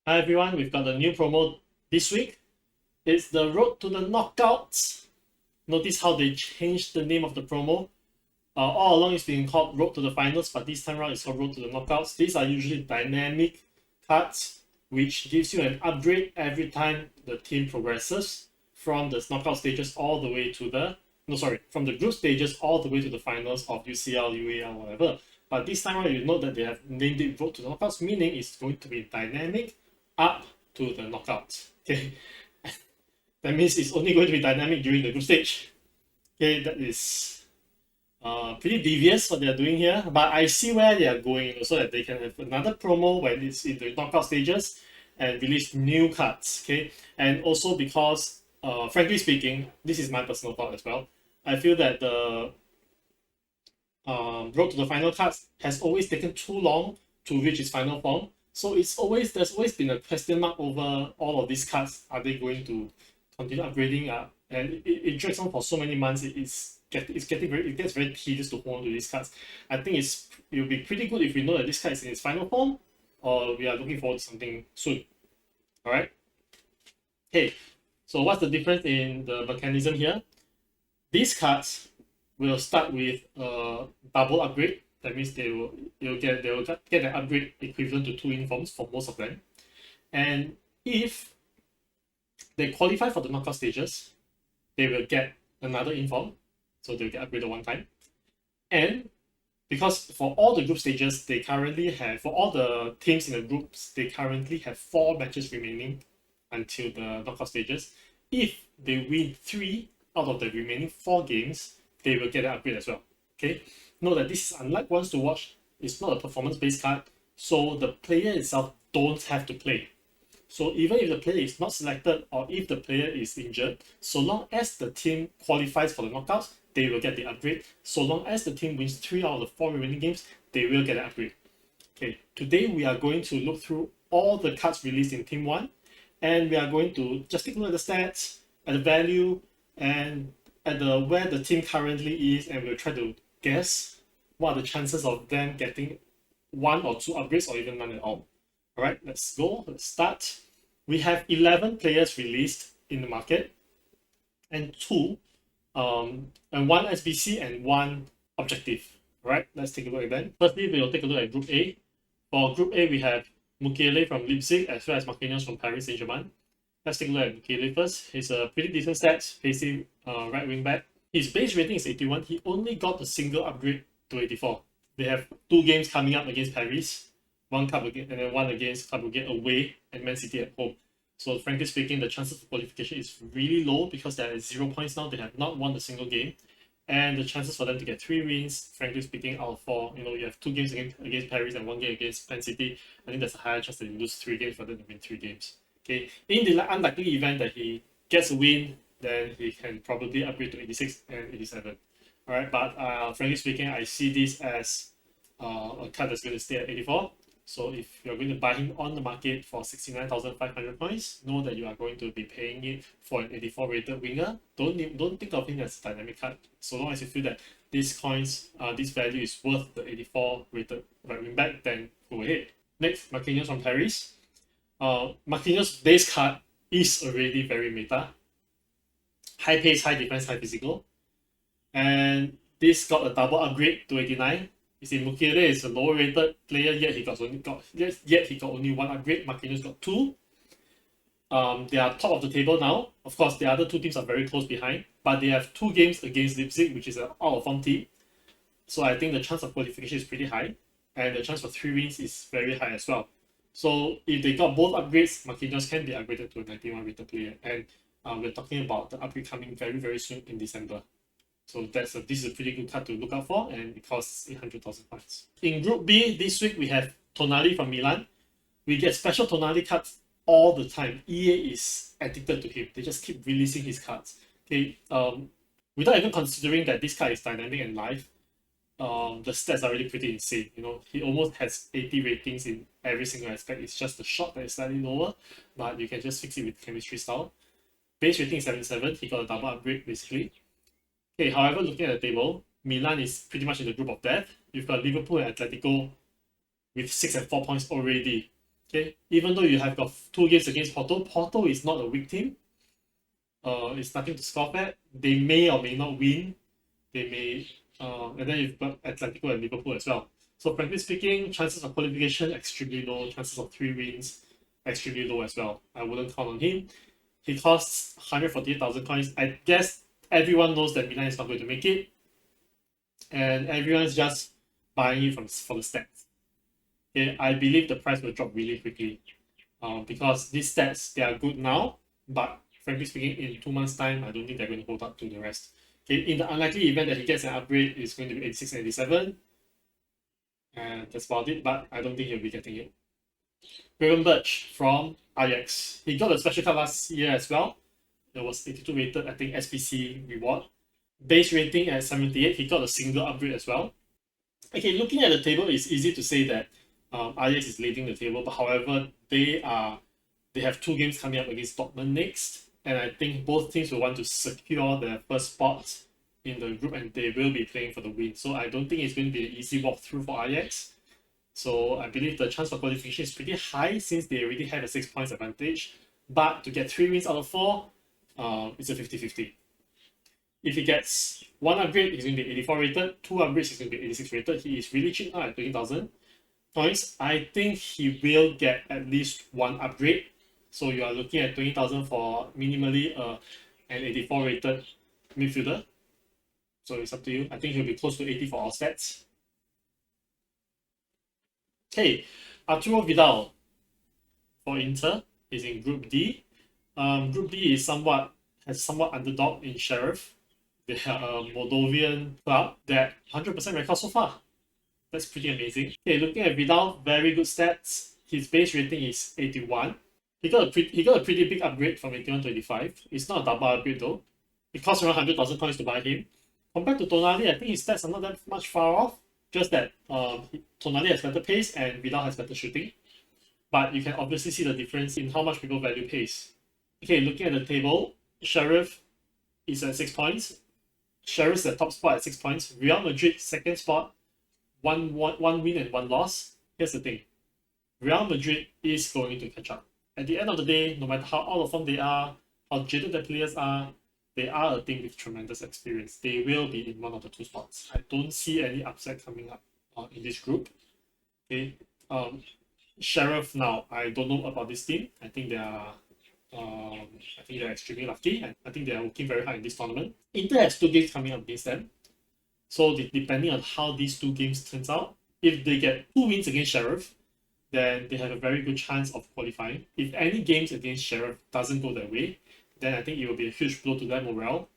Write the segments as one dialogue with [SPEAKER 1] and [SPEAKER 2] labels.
[SPEAKER 1] Hi everyone, we've got a new promo this week. It's the Road to the Knockouts. Notice how they changed the name of the promo. All along it's been called Road to the Finals, but this time around it's called Road to the Knockouts. These are usually dynamic cards, which gives you an upgrade every time the team progresses from the knockout stages all the way to from the group stages all the way to the finals of UCL, UEL, whatever. But this time around, you note that they have named it Road to the Knockouts, meaning it's going to be dynamic up to the knockouts. Okay, that means it's only going to be dynamic during the group stage. Okay, that is pretty devious what they're doing here, but I see where they are going so that they can have another promo when it's in the knockout stages and release new cards. Okay, and also because frankly speaking, this is my personal thought as well. I feel that the Road to the Final cards has always taken too long to reach its final form. So there's always been a question mark over all of these cards. Are they going to continue upgrading? And it drags on for so many months. It gets very tedious to hold on to these cards. I think it'll be pretty good if we know that this card is in its final form, or we are looking forward to something soon. All right. Okay. So what's the difference in the mechanism here? These cards will start with a double upgrade. That means they will get an upgrade equivalent to 2 informs for most of them. And if they qualify for the knockout stages, they will get another inform. So they'll get upgraded one time. And because for all the group stages, they currently have, for all the teams in the groups, they currently have 4 matches remaining until the knockout stages. If they win 3 out of the remaining 4 games, they will get an upgrade as well. Okay, note that this is unlike Ones to Watch. It's not a performance-based card, so the player itself don't have to play. So even if the player is not selected or if the player is injured, so long as the team qualifies for the knockouts, they will get the upgrade. So long as the team wins 3 out of the 4 remaining games, they will get an upgrade. Okay, today we are going to look through all the cards released in Team 1, and we are going to just take a look at the stats, at the value, and at where the team currently is, and we'll try to guess what are the chances of them getting 1 or 2 upgrades or even none at all. All right, let's go. Let's start. We have 11 players released in the market, and 1 SBC and 1 objective. All right, let's take a look at them. Firstly, we'll take a look at Group A. For Group A, we have Mukiele from Leipzig as well as Marquinhos from Paris Saint-Germain. Let's take a look at Mukiele first. He's a pretty decent stats, facing right wing back. His base rating is 81. He only got a single upgrade to 84. They have 2 games coming up against Paris, 1 cup against, and then 1 against Club Brugge away and Man City at home. So frankly speaking, the chances of qualification is really low because they're at 0 points now. They have not won a single game. And the chances for them to get 3 wins, frankly speaking, out of 4, you have 2 games against Paris and 1 game against Man City. I think there's a higher chance that you lose 3 games for them to win 3 games. Okay, in the unlikely event that he gets a win, then he can probably upgrade to 86 and 87. All right, but frankly speaking, I see this as a card that's going to stay at 84. So if you're going to buy him on the market for 69,500 points, know that you are going to be paying it for an 84 rated winger. Don't think of him as a dynamic card. So long as you feel that this value is worth the 84 rated right wing back, then go ahead. Next, Marquinhos from Paris. Marquinhos' base card is already very meta. High pace, high defense, high physical. And this got a double upgrade to 89. You see, Mukiele is a lower rated player, yet he got only 1 upgrade. Marquinhos got 2. They are top of the table now. Of course, the other 2 teams are very close behind, but they have 2 games against Leipzig, which is an out-of-form team. So I think the chance of qualification is pretty high, and the chance for 3 wins is very high as well. So if they got both upgrades, Marquinhos can be upgraded to a 91 rated player, and we're talking about the upgrade coming very, very soon in December. So this is a pretty good card to look out for, and it costs 800,000 points. In Group B, this week we have Tonali from Milan. We get special Tonali cards all the time. EA is addicted to him. They just keep releasing his cards. Okay, without even considering that this card is dynamic and live, the stats are really pretty insane. He almost has 80 ratings in every single aspect. It's just the shot that is slightly lower, but you can just fix it with chemistry style. Base rating is 77. He got a double upgrade basically. Okay, however, looking at the table, Milan is pretty much in the group of death. You've got Liverpool and Atletico with 6 and 4 points already. Okay, even though you have got 2 games against Porto is not a weak team. It's nothing to scoff at. They may or may not win. They may, and then you've got Atletico and Liverpool as well. So frankly speaking, chances of qualification extremely low. Chances of 3 wins extremely low as well. I wouldn't count on him. He costs 148,000 coins. I guess everyone knows that Milan is not going to make it, and everyone's just buying it for the stats. Okay, I believe the price will drop really quickly, because these stats they are good now, but frankly speaking, in 2 months' time, I don't think they're going to hold up to the rest. Okay, in the unlikely event that he gets an upgrade, it's going to be 86 and 87, and that's about it. But I don't think he'll be getting it. Birch from Ajax. He got a special card last year as well. It was 82 rated, I think SPC reward. Base rating at 78. He got a single upgrade as well. Okay, looking at the table, it's easy to say that Ajax is leading the table, but however, they have 2 games coming up against Dortmund next, and I think both teams will want to secure their first spot in the group, and they will be playing for the win. So I don't think it's going to be an easy walkthrough for Ajax. So I believe the chance for qualification is pretty high since they already have a 6 points advantage. But to get 3 wins out of 4, it's a 50-50. If he gets 1 upgrade, he's going to be 84 rated. 2 upgrades, he's going to be 86 rated. He is really cheap now at 20,000 points. I think he will get at least 1 upgrade. So you are looking at 20,000 for minimally an 84 rated midfielder. So it's up to you. I think he'll be close to 80 for all stats. Okay, Arturo Vidal for Inter is in Group D. Group D is somewhat underdog in Sheriff. They are a Moldovan club that 100% record so far. That's pretty amazing. Okay, looking at Vidal, very good stats. His base rating is 81. He got a pretty big upgrade from 81 to 85. It's not a double upgrade though. It costs around 100,000 coins to buy him. Compared to Tonali, I think his stats are not that much far off. Just that Tonali has better pace and Vidal has better shooting. But you can obviously see the difference in how much people value pace. Okay, looking at the table, Sheriff is at 6 points. Sheriff's the top spot at 6 points. Real Madrid, second spot, one win and 1 loss. Here's the thing. Real Madrid is going to catch up. At the end of the day, no matter how out of form they are, how jaded the players are, they are a team with tremendous experience. They will be in one of the 2 spots. I don't see any upset coming up in this group. Okay. Sheriff now, I don't know about this team. I think they're extremely lucky, and I think they are working very hard in this tournament. Inter has 2 games coming up against them. So depending on how these 2 games turns out, if they get 2 wins against Sheriff, then they have a very good chance of qualifying. If any games against Sheriff doesn't go their way, then I think it will be a huge blow to their morale.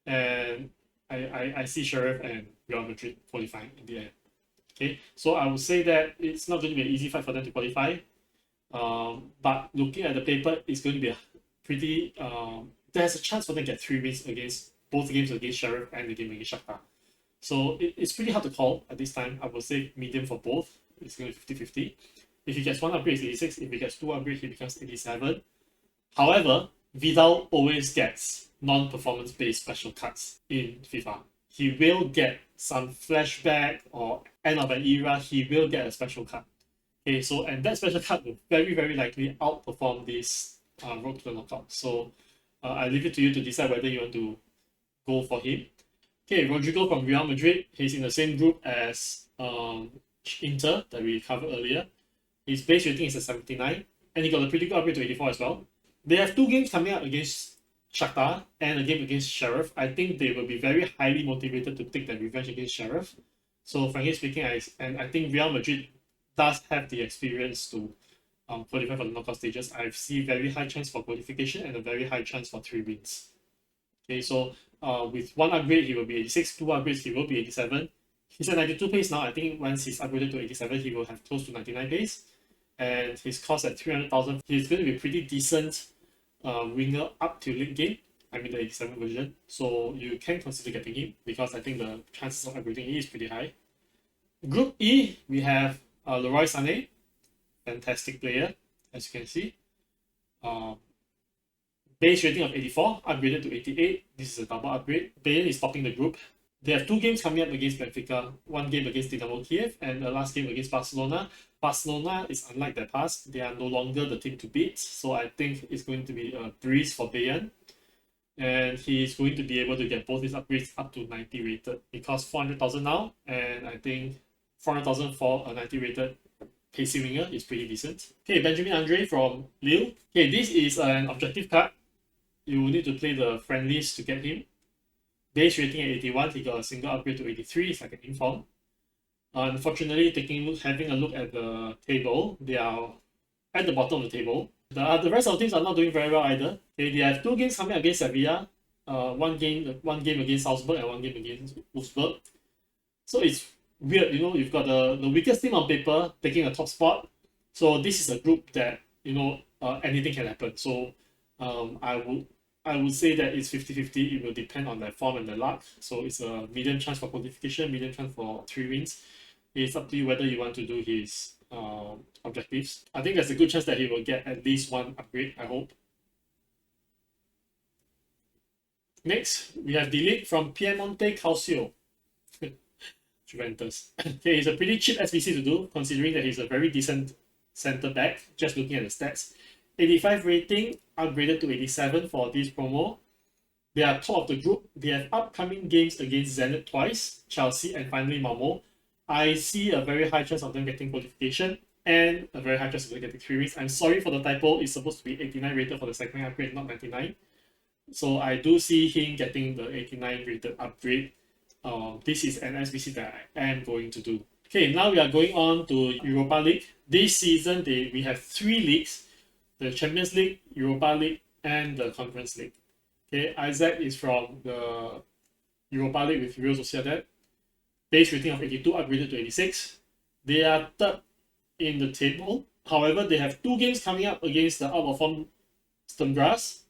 [SPEAKER 1] And I see Sheriff and Real Madrid qualifying in the end. Okay, so I would say that it's not going to be an easy fight for them to qualify. But looking at the paper, it's going to be a pretty. There's a chance for them to get 3 wins against both games against Sheriff and the game against Shakhtar. So it's pretty hard to call at this time. I would say medium for both. It's going to be 50-50. If he gets 1 upgrade, it's 86. If he gets 2 upgrades, he becomes 87. However, Vidal always gets non-performance based special cards in FIFA. He will get some flashback or end of an era, he will get a special card. Okay, so and that special card will very, very likely outperform this road to the knockout. So I leave it to you to decide whether you want to go for him. Okay, Rodrigo from Real Madrid, he's in the same group as Inter that we covered earlier. His base rating is at 79, and he got a pretty good upgrade to 84 as well. They have 2 games coming up against Shakhtar and a game against Sheriff. I think they will be very highly motivated to take their revenge against Sheriff. So frankly speaking, I think Real Madrid does have the experience to qualify for the knockout stages. I see very high chance for qualification and a very high chance for 3 wins. Okay, so with 1 upgrade, he will be 86. 2 upgrades, he will be 87. He's at 92 pace now. I think once he's upgraded to 87, he will have close to 99 pace. And his cost at 300,000, he's going to be pretty decent winger up to late game. I mean the 87 version. So you can consider getting him because I think the chances of upgrading is pretty high. Group E, we have Leroy Sané, fantastic player, as you can see. Base rating of 84, upgraded to 88. This is a double upgrade. Bayern is topping the group. They have 2 games coming up against Benfica, 1 game against Dynamo Kiev, and the last game against Barcelona. Barcelona is unlike their past. They are no longer the team to beat, so I think it's going to be a breeze for Bayern. And he's going to be able to get both his upgrades up to 90 rated. It costs 400,000 now, and I think 400,000 for a 90 rated pacey winger is pretty decent. Okay, Benjamin Andre from Lille. Okay, this is an objective card. You will need to play the friendlies to get him. Base rating at 81, he got a single upgrade to 83, it's like an inform. Unfortunately, having a look at the table, they are at the bottom of the table. The rest of the teams are not doing very well either. Okay, they have 2 games coming against Sevilla, one game against Salzburg and 1 game against Wolfsburg. So it's weird, you've got the weakest team on paper taking a top spot. So this is a group that, anything can happen. So I would say that it's 50-50. It will depend on their form and their luck. So it's a medium chance for qualification, medium chance for 3 wins. It's up to you whether you want to do his objectives. I think there's a good chance that he will get at least 1 upgrade, I hope. Next, we have Delete from Piemonte Calcio. Juventus. Okay, he's a pretty cheap SBC to do, considering that he's a very decent centre back, just looking at the stats. 85 rating, upgraded to 87 for this promo. They are top of the group. They have upcoming games against Zenit twice, Chelsea, and finally Malmo. I see a very high chance of them getting qualification and a very high chance of them getting 3 wins. I'm sorry for the typo. It's supposed to be 89 rated for the second upgrade, not 99. So I do see him getting the 89 rated upgrade. This is an SBC that I am going to do. Okay, now we are going on to Europa League. This season, we have 3 leagues: the Champions League, Europa League, and the Conference League. Okay, Isaac is from the Europa League with Real Sociedad. Base rating of 82, upgraded to 86. They are third in the table. However, they have 2 games coming up against the out-of-form Sturm Graz,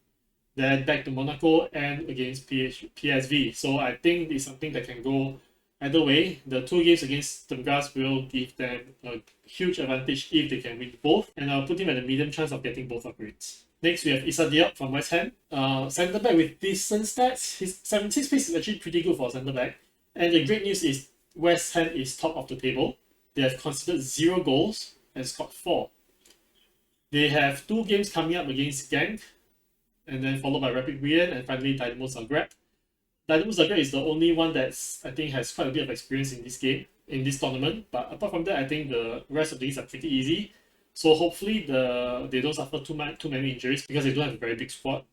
[SPEAKER 1] then back to Monaco, and against PSV. So I think it's something that can go either way. The 2 games against Sturm Graz will give them a huge advantage if they can win both, and I'll put him at a medium chance of getting both upgrades. Next, we have Issa Diop from West Ham. Centre back with decent stats. His 76 pace is actually pretty good for a centre back. And the great news is West Ham is top of the table. They have conceded 0 goals and scored 4. They have 2 games coming up against Genk, and then followed by Rapid Wien, and finally Dynamo Zagreb. Dynamo Zagreb is the only one that's, I think, has quite a bit of experience in this tournament. But apart from that, I think the rest of these are pretty easy. So hopefully they don't suffer too many injuries, because they don't have a very big squad.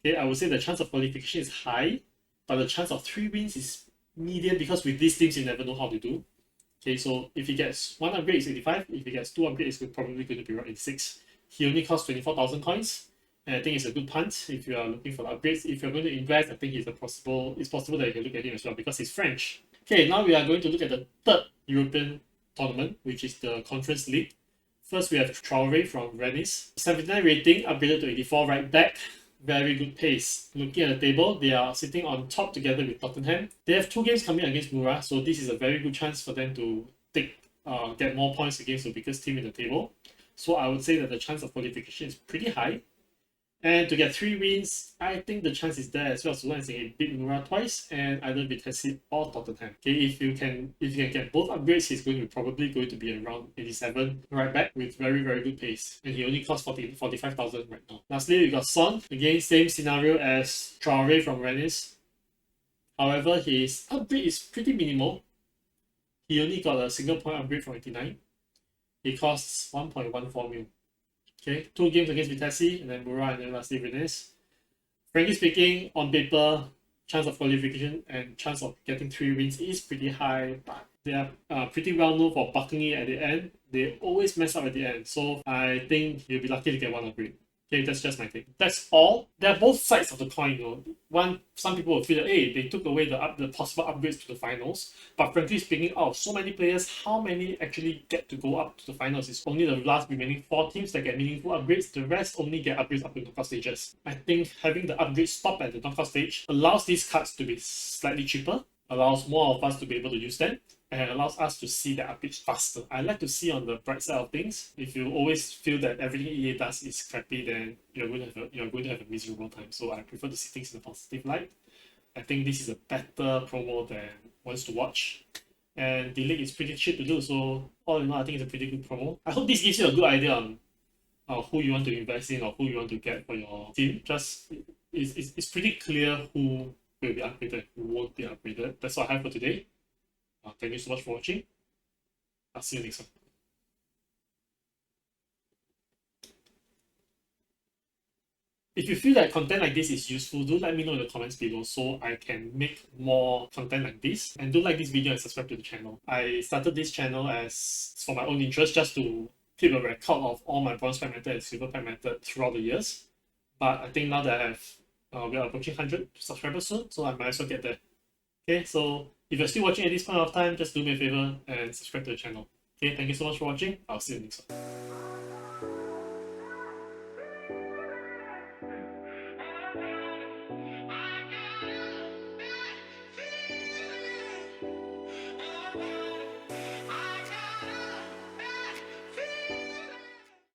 [SPEAKER 1] Okay, I would say the chance of qualification is high, but the chance of 3 wins is medium, because with these teams you never know how to do. Okay, so if he gets 1 upgrade, it's 85. If he gets 2 upgrades, it's probably going to be around 86. He only costs 24,000 coins, and I think it's a good punt if you are looking for the upgrades. If you're going to invest, I think it's possible that you can look at him as well, because he's French. Okay, now we are going to look at the 3rd European tournament, which is the Conference League. First, we have Traoré from Rennes. 79 rating, upgraded to 84 right back. Very good pace. Looking at the table, they are sitting on top together with Tottenham. They have 2 games coming against Mura, so this is a very good chance for them to get more points against the biggest team in the table. So I would say that the chance of qualification is pretty high. And to get 3 wins, I think the chance is there as well, so long as they can beat Mura twice and either Vitesse or Tottenham. Okay, if you can get both upgrades, he's probably going to be around 87 right back with very, very good pace. And he only costs 45,000 right now. Lastly, we got Son. Again, same scenario as Traoré from Rennes. However, his upgrade is pretty minimal. He only got a single point upgrade from 89. It costs 1.14 mil. Okay, 2 games against Vitesse, and then Mura, and then lastly Rennes. Frankly speaking, on paper, chance of qualification and chance of getting 3 wins is pretty high, but they are pretty well known for bucking it at the end. They always mess up at the end, so I think you'll be lucky to get 1 upgrade. Okay, that's just my take. That's all. They're both sides of the coin, some people will feel that, hey, they took away the possible upgrades to the finals. But frankly speaking, out of so many players, how many actually get to go up to the finals? It's only the last remaining 4 teams that get meaningful upgrades. The rest only get upgrades up to knockout stages. I think having the upgrades stop at the knockout stage allows these cards to be slightly cheaper, allows more of us to be able to use them, and allows us to see the upgrades faster. I like to see on the bright side of things. If you always feel that everything EA does is crappy, then you're going to have a miserable time. So I prefer to see things in a positive light. I think this is a better promo than Wants to Watch. And the league is pretty cheap to do, so all in all, I think it's a pretty good promo. I hope this gives you a good idea on who you want to invest in or who you want to get for your team. Just it's pretty clear who will be upgraded, who won't be upgraded. That's all I have for today. Thank you so much for watching. I'll see you next one. If you feel that content like this is useful, do let me know in the comments below so I can make more content like this. And do like this video and subscribe to the channel. I started this channel as for my own interest, just to keep a record of all my bronze pack method and silver pack method throughout the years. But I think now that I have, we are approaching 100 subscribers soon, so I might as well get there. Okay, so if you're still watching at this point of time, just do me a favor and subscribe to the channel. Okay, thank you so much for watching. I'll see you next one.